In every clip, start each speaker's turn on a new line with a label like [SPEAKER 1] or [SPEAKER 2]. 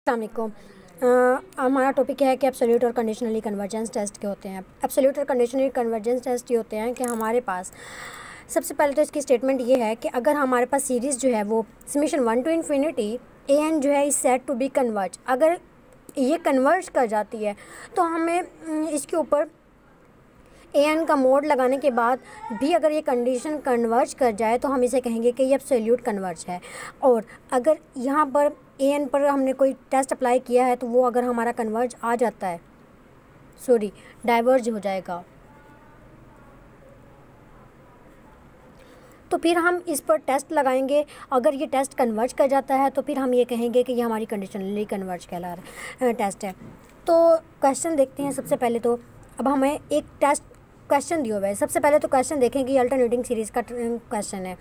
[SPEAKER 1] अस्सलामुअलैकुम। हमारा टॉपिक है कि एब्सोल्यूट और कंडीशनली कन्वर्जेंस टेस्ट क्या होते हैं। एब्सोल्यूट और कंडीशनली कन्वर्जेंस टेस्ट ये होते हैं कि हमारे पास सबसे पहले तो इसकी स्टेटमेंट ये है कि अगर हमारे पास सीरीज़ जो है वो summation 1 to infinity a n जो है इस सेट टू बी कन्वर्ज, अगर ये कन्वर्ज कर जाती है तो हमें इसके ऊपर ए एन का मोड लगाने के बाद भी अगर ये कंडीशन कन्वर्ज कर जाए तो हम इसे कहेंगे कि ये एब्सोल्यूट कन्वर्ज है। और अगर यहाँ पर ए एन पर हमने कोई टेस्ट अप्लाई किया है तो वो अगर हमारा कन्वर्ज आ जाता है, डाइवर्ज हो जाएगा, तो फिर हम इस पर टेस्ट लगाएंगे। अगर ये टेस्ट कन्वर्ज कर जाता है तो फिर हम ये कहेंगे कि ये हमारी कंडीशनली कन्वर्ज कहला रहा टेस्ट है। तो क्वेश्चन देखते हैं। सबसे पहले तो अब हमें एक टेस्ट क्वेश्चन दिया हुआ है। सबसे पहले तो क्वेश्चन देखें कि अल्टरनेटिंग सीरीज़ का क्वेश्चन है।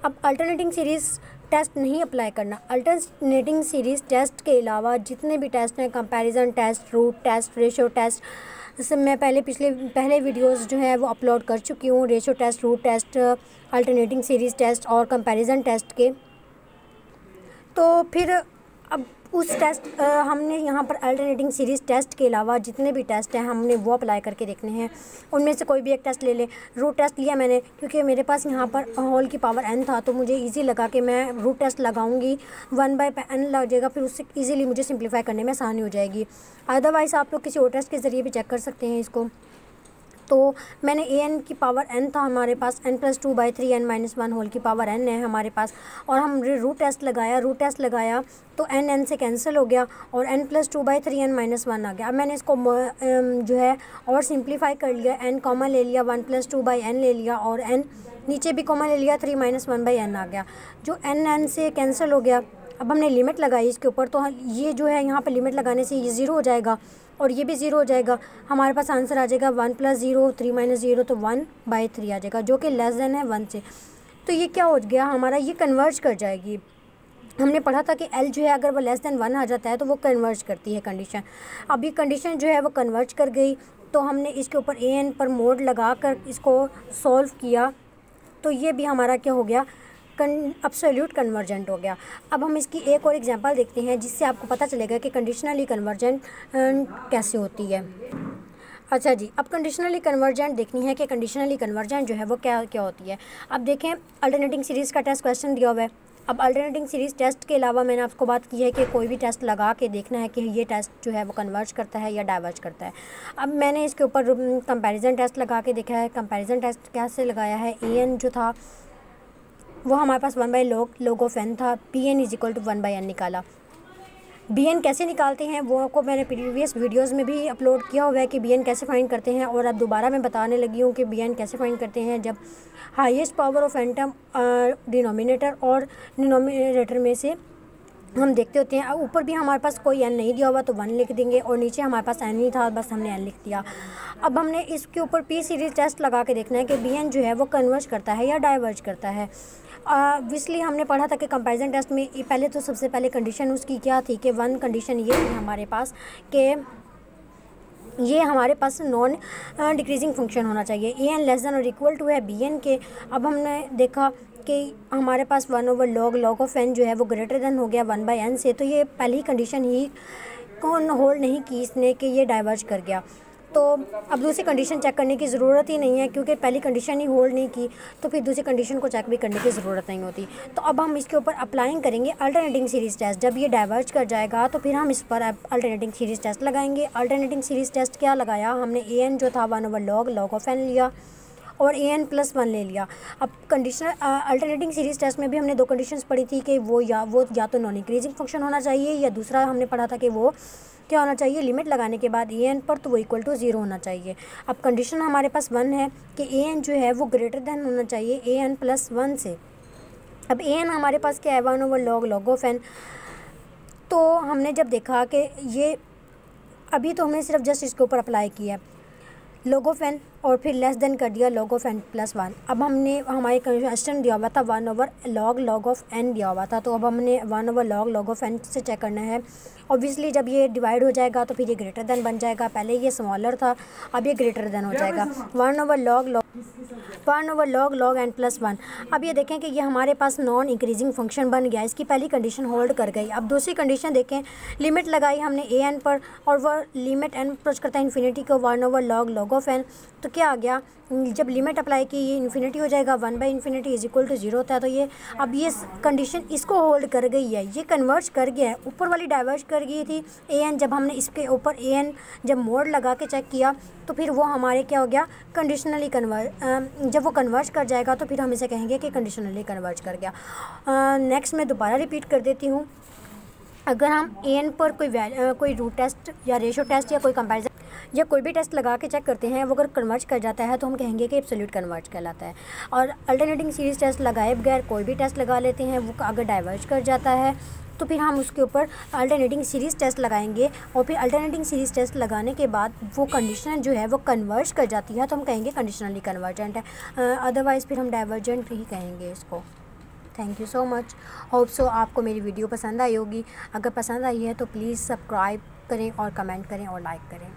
[SPEAKER 1] अब अल्टरनेटिंग सीरीज़ टेस्ट नहीं अप्लाई करना। अल्टरनेटिंग सीरीज़ टेस्ट के अलावा जितने भी टेस्ट हैं, comparison test, root test, ratio test, जैसे मैं पहले वीडियोस जो है वो अपलोड कर चुकी हूँ, ratio test, root test, alternating series test और कंपैरिजन टेस्ट के। तो फिर अब उस टेस्ट हमने यहाँ पर अल्टरनेटिंग सीरीज़ टेस्ट के अलावा जितने भी टेस्ट हैं हमने वो अप्लाई करके देखने हैं। उनमें से कोई भी एक टेस्ट ले लें। रूट टेस्ट लिया मैंने क्योंकि मेरे पास यहाँ पर होल की पावर n था, तो मुझे इजी लगा कि मैं रूट टेस्ट लगाऊंगी, 1/n लग जाएगा, फिर उससे इजीली मुझे सिंप्लीफाई करने में आसानी हो जाएगी। अदरवाइज़ आप लोग किसी और टेस्ट के ज़रिए भी चेक कर सकते हैं इसको। तो मैंने ए एन की पावर n था हमारे पास, n+2/3 n-1 होल की पावर n है हमारे पास, और हम रूट टेस्ट लगाया तो n से कैंसिल हो गया और n+2/3 n-1 आ गया। अब मैंने इसको जो है और सिंप्लीफाई कर लिया, n कॉमन ले लिया, 1+2/n ले लिया और n नीचे भी कॉमन ले लिया, 3-1/n आ गया, जो n से कैंसिल हो गया। अब हमने लिमिट लगाई इसके ऊपर, तो ये जो है यहाँ पर लिमिट लगाने से ये ज़ीरो हो जाएगा और ये भी ज़ीरो हो जाएगा। हमारे पास आंसर आ जाएगा 1+0, 3-0, तो 1/3 आ जाएगा, जो कि लेस देन है 1 से। तो ये क्या हो गया हमारा, ये कन्वर्ज कर जाएगी। हमने पढ़ा था कि L जो है अगर वो लेस देन 1 आ जाता है तो वो कन्वर्ज करती है कंडीशन। अब ये कंडीशन जो है वो कन्वर्ज कर गई, तो हमने इसके ऊपर ए एन पर मोड लगा कर इसको सॉल्व किया, तो ये भी हमारा क्या हो गया, एब्सोल्यूट कन्वर्जेंट हो गया। अब हम इसकी एक और एग्जांपल देखते हैं जिससे आपको पता चलेगा कि कंडीशनली कन्वर्जेंट कैसे होती है। अच्छा जी, अब कंडीशनली कन्वर्जेंट देखनी है कि कंडीशनली कन्वर्जेंट जो है वो क्या क्या होती है। अब देखें, अल्टरनेटिंग सीरीज़ का टेस्ट क्वेश्चन दिया हुआ है। अब अल्टरनेटिंग सीरीज़ टेस्ट के अलावा मैंने आपको बात की है कि कोई भी टेस्ट लगा के देखना है कि ये टेस्ट जो है वो कन्वर्ज करता है या डाइवर्ज करता है। अब मैंने इसके ऊपर कंपैरिजन टेस्ट लगा के देखा है। कंपैरिजन टेस्ट कैसे लगाया है, ए एन जो था वो हमारे पास 1/log ऑफ n था, p n is equal to 1/n निकाला। बी एन कैसे निकालते हैं वो को मैंने प्रीवियस वीडियोस में भी अपलोड किया हुआ है कि बी एन कैसे फाइंड करते हैं, और अब दोबारा मैं बताने लगी हूँ कि बी एन कैसे फाइंड करते हैं। जब highest power of n term denominator और डिनोमिनेटर में से हम देखते होते हैं। ऊपर भी हमारे पास कोई n नहीं दिया हुआ तो 1 लिख देंगे, और नीचे हमारे पास n ही था, बस हमने n लिख दिया। अब हमने इसके ऊपर पी सीरीज़ टेस्ट लगा के देखना है कि बी एन जो है वो कन्वर्ज करता है या डाइवर्ज करता है। ऑब्वियसली हमने पढ़ा था कि कंपैरिजन टेस्ट में पहले तो सबसे पहले कंडीशन उसकी क्या थी कि वन कंडीशन ये थी हमारे पास कि ये हमारे पास नॉन डिक्रीजिंग फंक्शन होना चाहिए, ए एन लेस देन और इक्वल टू है बी एन के। अब हमने देखा कि हमारे पास 1/log ऑफ n जो है वो ग्रेटर देन हो गया 1/n से, तो ये पहली कंडीशन ही कौन होल्ड नहीं की इसने कि ये डाइवर्ज कर गया। तो अब दूसरी कंडीशन चेक करने की ज़रूरत ही नहीं है क्योंकि पहली कंडीशन ही होल्ड नहीं की, तो फिर दूसरी कंडीशन को चेक भी करने की ज़रूरत नहीं होती। तो अब हम इसके ऊपर अप्लाइंग करेंगे अल्टरनेटिंग सीरीज़ टेस्ट। जब ये डाइवर्ज कर जाएगा तो फिर हम इस पर अल्टरनेटिंग सीरीज़ टेस्ट लगाएंगे। अल्टरनेटिंग सीरीज़ टेस्ट क्या लगाया हमने, ए एन जो था 1/log ऑफ n लिया और ए एन +1 ले लिया। अब कंडीशनल अल्टरनेटिंग सीरीज़ टेस्ट में भी हमने दो कंडीशंस पढ़ी थी कि वो या तो नॉन इंक्रीजिंग फंक्शन होना चाहिए, या दूसरा हमने पढ़ा था कि वो क्या होना चाहिए, लिमिट लगाने के बाद ए एन पर तो वो इक्वल टू 0 होना चाहिए। अब कंडीशन हमारे पास 1 है कि ए एन जो है वो ग्रेटर देन होना चाहिए ए एन +1 से। अब ए एन हमारे पास क्या है, 1/log ऑफ n। तो हमने जब देखा कि ये अभी तो हमने सिर्फ जस्ट इसके ऊपर अप्लाई किया, log ऑफ n और फिर लेस देन कर दिया log ऑफ n प्लस 1। अब हमने हमारे क्वेश्चन दिया हुआ था 1/log ऑफ n दिया हुआ था, तो अब हमने 1/log ऑफ n से चेक करना है। ऑब्वियसली जब ये डिवाइड हो जाएगा तो फिर ये ग्रेटर देन बन जाएगा, पहले ये स्मॉलर था अब ये ग्रेटर देन हो जाएगा। 1/log n plus 1। अब ये देखें कि ये हमारे पास नॉन इंक्रीजिंग फंक्शन बन गया, इसकी पहली कंडीशन होल्ड कर गई। अब दूसरी कंडीशन देखें, लिमिट लगाई हमने an पर और वह लिमिट n अप्रोच करता है इन्फिनिटी को 1/log ऑफ n, तो क्या आ गया, जब लिमिट अप्लाई की ये इन्फिनिटी हो जाएगा, 1/∞ इज इक्वल टू 0 होता है। तो ये अब ये कंडीशन इसको होल्ड कर गई है, ये कन्वर्ज कर गया है। ऊपर वाली डाइवर्ज कर गई थी an, जब हमने इसके ऊपर an जब मोड लगा के चेक किया तो फिर वो हमारे क्या हो गया, कंडीशनली कन्वर्ज। जब वो कन्वर्ज कर जाएगा तो फिर हम इसे कहेंगे कि कंडीशनली कन्वर्ज कर गया। नेक्स्ट मैं दोबारा रिपीट कर देती हूँ, अगर हम an पर कोई रूट टेस्ट या रेशो टेस्ट या कोई कंपैरिजन या कोई भी टेस्ट लगा के चेक करते हैं, वो अगर कन्वर्ज कर जाता है तो हम कहेंगे कि एब्सोल्यूट कन्वर्ज कहलाता है। और अल्टरनेटिंग सीरीज़ टेस्ट लगाए बगैर कोई भी टेस्ट लगा लेते हैं, वो अगर डाइवर्ज कर जाता है तो फिर हम उसके ऊपर अल्टरनेटिंग सीरीज़ टेस्ट लगाएंगे, और फिर अल्टरनेटिंग सीरीज़ टेस्ट लगाने के बाद वो कंडीशन जो है वो कन्वर्ज कर जाती है तो हम कहेंगे कंडीशनली कन्वर्जेंट है, अदरवाइज़ फिर हम डाइवर्जेंट ही कहेंगे इसको। Thank you so much. Hope so आपको मेरी वीडियो पसंद आई होगी। अगर पसंद आई है तो प्लीज़ सब्सक्राइब करें और कमेंट करें और लाइक करें।